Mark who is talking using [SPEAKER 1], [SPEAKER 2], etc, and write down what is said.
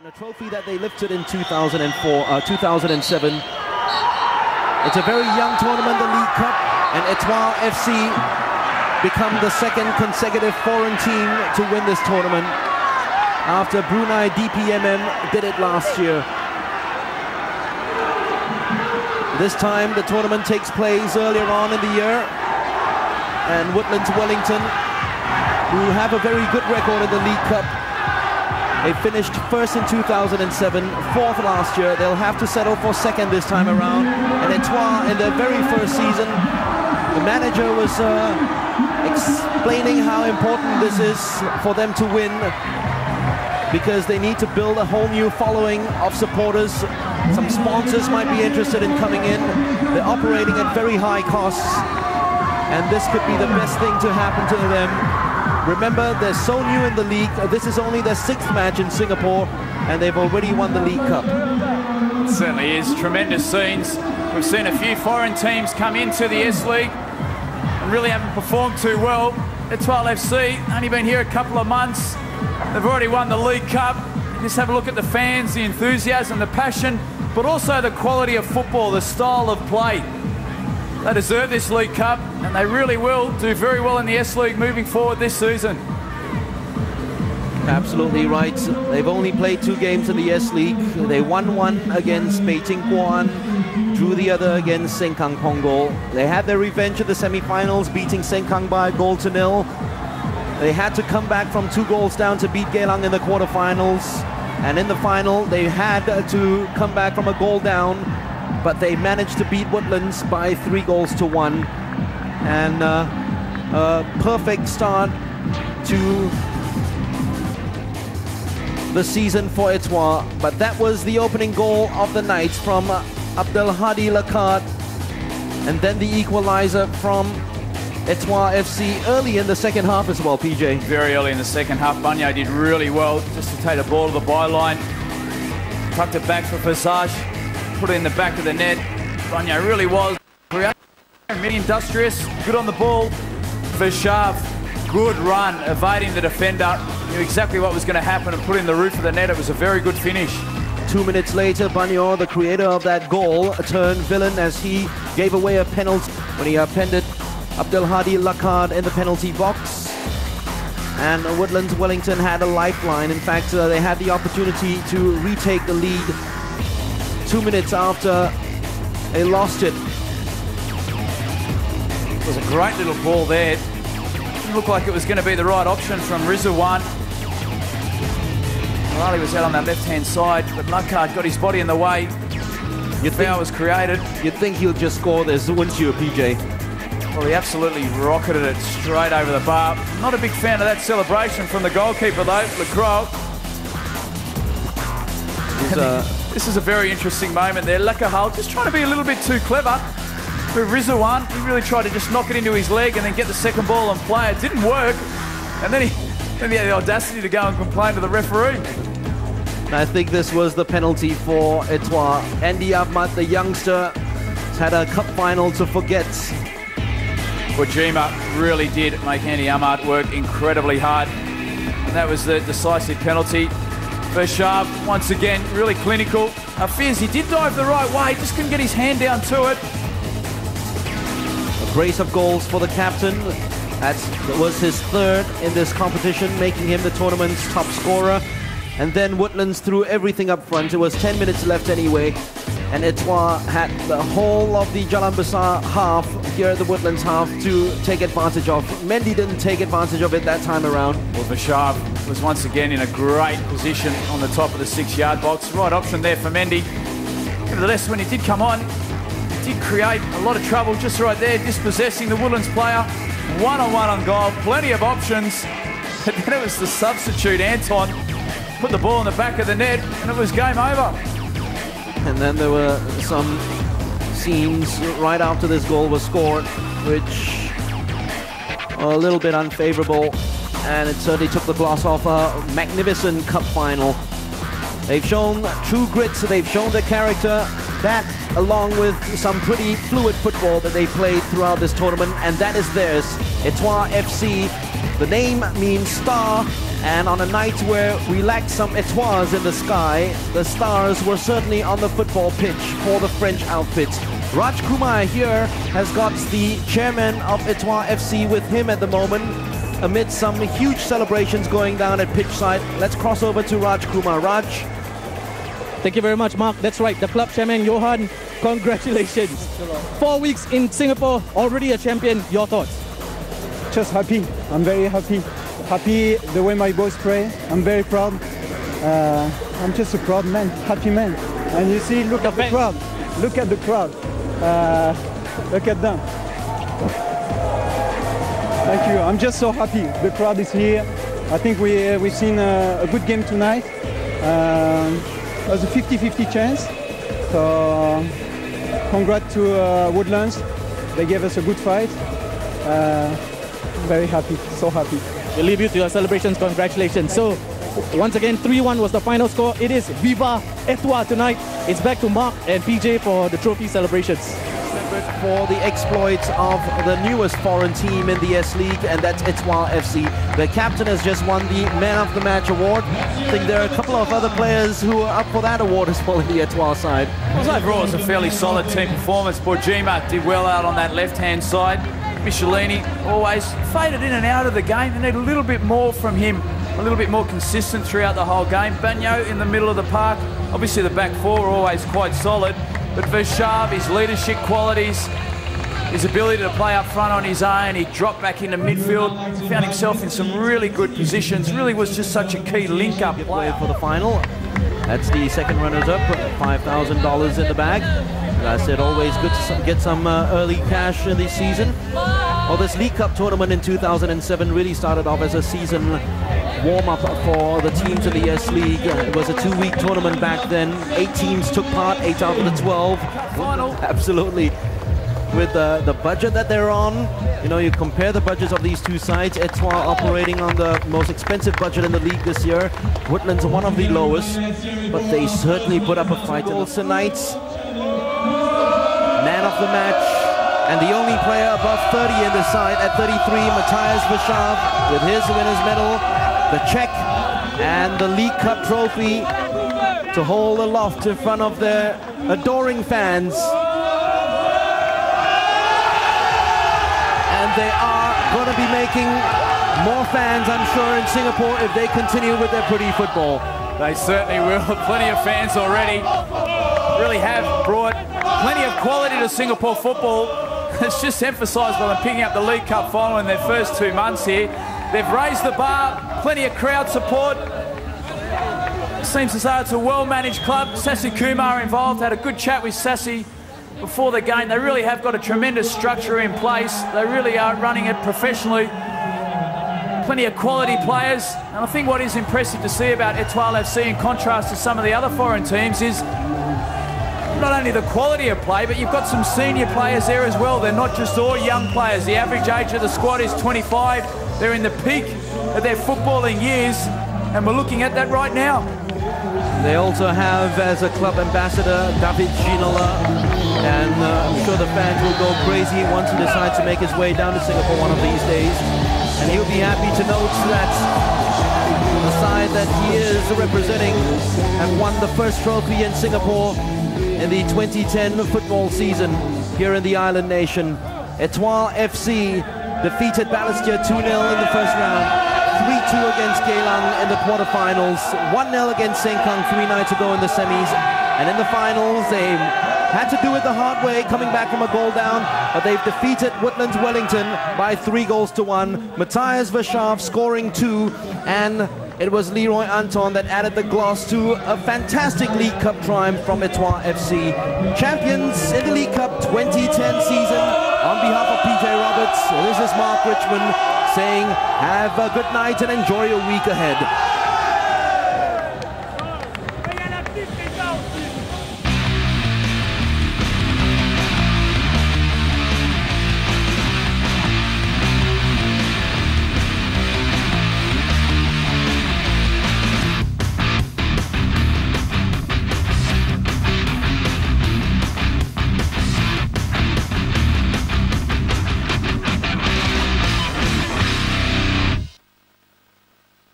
[SPEAKER 1] A trophy that they lifted in 2007. It's a very young tournament, the League Cup, and Etoile FC become the second consecutive foreign team to win this tournament after Brunei DPMM did it last year. This time the tournament takes place earlier on in the year, and Woodlands Wellington, who have a very good record in the League Cup, they finished first in 2007, fourth last year. They'll have to settle for second this time around. And Etoile, in their very first season, the manager was explaining how important this is for them to win, because they need to build a whole new following of supporters. Some sponsors might be interested in coming in. They're operating at very high costs, and this could be the best thing to happen to them. Remember, they're so new in the league. This is only their sixth match in Singapore, and they've already won the League Cup.
[SPEAKER 2] It certainly is. Tremendous scenes. We've seen a few foreign teams come into the S-League and really haven't performed too well. Etoile FC, only been here a couple of months. They've already won the League Cup. Just have a look at the fans, the enthusiasm, the passion, but also the quality of football, the style of play. They deserve this League Cup, and they really will do very well in the S-League moving forward this season.
[SPEAKER 1] Absolutely right. They've only played 2 games in the S-League. They won one against Beijing Guoan, drew the other against Sengkang Ponggol. They had their revenge in the semi-finals, beating Sengkang by 1-0. They had to come back from 2 goals down to beat Jalan in the quarterfinals. And in the final, they had to come back from a goal down, but they managed to beat Woodlands by 3-1. And a perfect start to the season for Etoile. But that was the opening goal of the night from Abdelhadi Laakkad, and then the equalizer from Etoile FC early in the second half as well, PJ.
[SPEAKER 2] Very early in the second half. Banya did really well just to take the ball to the byline, tucked it back for Besar, put it in the back of the net. Banya really was industrious, good on the ball. Verschave, good run, evading the defender. Knew exactly what was going to happen and put in the roof of the net. It was a very good finish.
[SPEAKER 1] 2 minutes later, Banya, the creator of that goal, turned villain as he gave away a penalty when he appended Abdelhadi Laakkad in the penalty box. And Woodlands Wellington had a lifeline. In fact, they had the opportunity to retake the lead 2 minutes after they lost it.
[SPEAKER 2] It was a great little ball there. Didn't look like it was going to be the right option from Rizwan. Raleigh was out on that left-hand side, but Laakkad got his body in the way. Foul was created.
[SPEAKER 1] You'd think he'll just score this, wouldn't you, PJ?
[SPEAKER 2] Well, he absolutely rocketed it straight over the bar. Not a big fan of that celebration from the goalkeeper, though, Leeroy. This is a very interesting moment there. Laakkad just trying to be a little bit too clever. With Rizwan, he really tried to just knock it into his leg and then get the second ball and play. It didn't work. And then he had the audacity to go and complain to the referee.
[SPEAKER 1] I think this was the penalty for Etoile. Andy Ahmad, the youngster, has had a cup final to forget.
[SPEAKER 2] Wajima really did make Andy Ahmad work incredibly hard. And that was the decisive penalty. Verschave, once again, really clinical. Fears he did dive the right way, just couldn't get his hand down to it.
[SPEAKER 1] A brace of goals for the captain. That was his 3rd in this competition, making him the tournament's top scorer. And then Woodlands threw everything up front. It was 10 minutes left anyway. And Etoile had the whole of the Jalan Besar half, here at the Woodlands half, to take advantage of. Mendy didn't take advantage of it that time around.
[SPEAKER 2] Well, Verschave was once again in a great position on the top of the 6-yard box. Right option there for Mendy. Nevertheless, when he did come on, he did create a lot of trouble just right there, dispossessing the Woodlands player. One-on-one on goal, plenty of options. And then it was the substitute, Anton, put the ball in the back of the net, and it was game over.
[SPEAKER 1] And then there were some scenes right after this goal was scored, which are a little bit unfavorable, and it certainly took the gloss off a magnificent cup final. They've shown true grit, so they've shown their character. That, along with some pretty fluid football that they played throughout this tournament, and that is theirs. Etoile FC, the name means star, And on a night where we lacked some étoiles in the sky, the stars were certainly on the football pitch for the French outfit. Raj Kumar here has got the chairman of Etoile FC with him at the moment, amid some huge celebrations going down at pitch side. Let's cross over to Raj Kumar. Raj.
[SPEAKER 3] Thank you very much, Mark. That's right, the club chairman, Johan, congratulations. 4 weeks in Singapore, already a champion. Your thoughts?
[SPEAKER 4] Just happy. I'm very happy. Happy the way my boys play. I'm very proud. I'm just a proud man, happy man. And you see, look at the crowd. Look at the crowd. Look at them. Thank you. I'm just so happy. The crowd is here. I think we've seen a good game tonight. It was a 50-50 chance. So congrats to Woodlands. They gave us a good fight. Very happy, so happy.
[SPEAKER 3] We'll leave you to your celebrations. Congratulations. So once again, 3-1 was the final score. It is Viva Etoile tonight. It's back to Mark and PJ for the trophy celebrations.
[SPEAKER 1] For the exploits of the newest foreign team in the S League, and that's Etoile FC. The captain has just won the Man of the Match award. I think there are a couple of other players who are up for that award as well in the Etoile side.
[SPEAKER 2] Well, overall, it was a fairly solid team performance. Borjima did well out on that left-hand side. Michelini always faded in and out of the game. They need a little bit more from him, a little bit more consistent throughout the whole game. Bagno in the middle of the park. Obviously, the back four are always quite solid. But Verschave, his leadership qualities, his ability to play up front on his own, he dropped back into midfield, found himself in some really good positions, really was just such a key link-up player
[SPEAKER 1] for the final. That's the second runners-up, $5,000 in the bag. As I said, always good to get some early cash in this season. Well, this League Cup tournament in 2007 really started off as a season warm-up for the teams in the S League. It was a 2-week tournament back then. 8 teams took part, 8 out of the 12.
[SPEAKER 2] Final.
[SPEAKER 1] Absolutely. With the budget that they're on, you know, you compare the budgets of these two sides. Etoile operating on the most expensive budget in the league this year. Woodlands one of the lowest, but they certainly put up a fight tonight. Man of the match, and the only player above 30 in the side at 33, Matthias Verschave, with his winner's medal, the check, and the League Cup trophy to hold aloft in front of their adoring fans. And they are going to be making more fans, I'm sure, in Singapore if they continue with their pretty football.
[SPEAKER 2] They certainly will. Plenty of fans already. Really have brought plenty of quality to Singapore football. It's just emphasised by them picking up the League Cup final in their first 2 months here. They've raised the bar, plenty of crowd support. Seems as though it's a well-managed club. Sassy Kumar involved, had a good chat with Sassy before the game. They really have got a tremendous structure in place. They really are running it professionally. Plenty of quality players. And I think what is impressive to see about Etoile FC in contrast to some of the other foreign teams is not only the quality of play, but you've got some senior players there as well. They're not just all young players. The average age of the squad is 25. They're in the peak of their footballing years, and we're looking at that right now.
[SPEAKER 1] They also have, as a club ambassador, David Ginola, and I'm sure the fans will go crazy once he decides to make his way down to Singapore one of these days. And he'll be happy to note that the side that he is representing have won the first trophy in Singapore in the 2010 football season here in the island nation. Etoile FC defeated Balestier 2-0 in the first round, 3-2 against Jalan in the quarterfinals, 1-0 against Sengkang 3 nights ago in the semis, and in the finals they had to do it the hard way, coming back from a goal down, but they've defeated Woodlands Wellington by 3-1. Matthias Verschave scoring 2, and it was Leeroy Anton that added the gloss to a fantastic League Cup triumph from Etoile FC. Champions in the League Cup 2010 season. On behalf of PJ Roberts, this is Mark Richmond saying have a good night and enjoy your week ahead.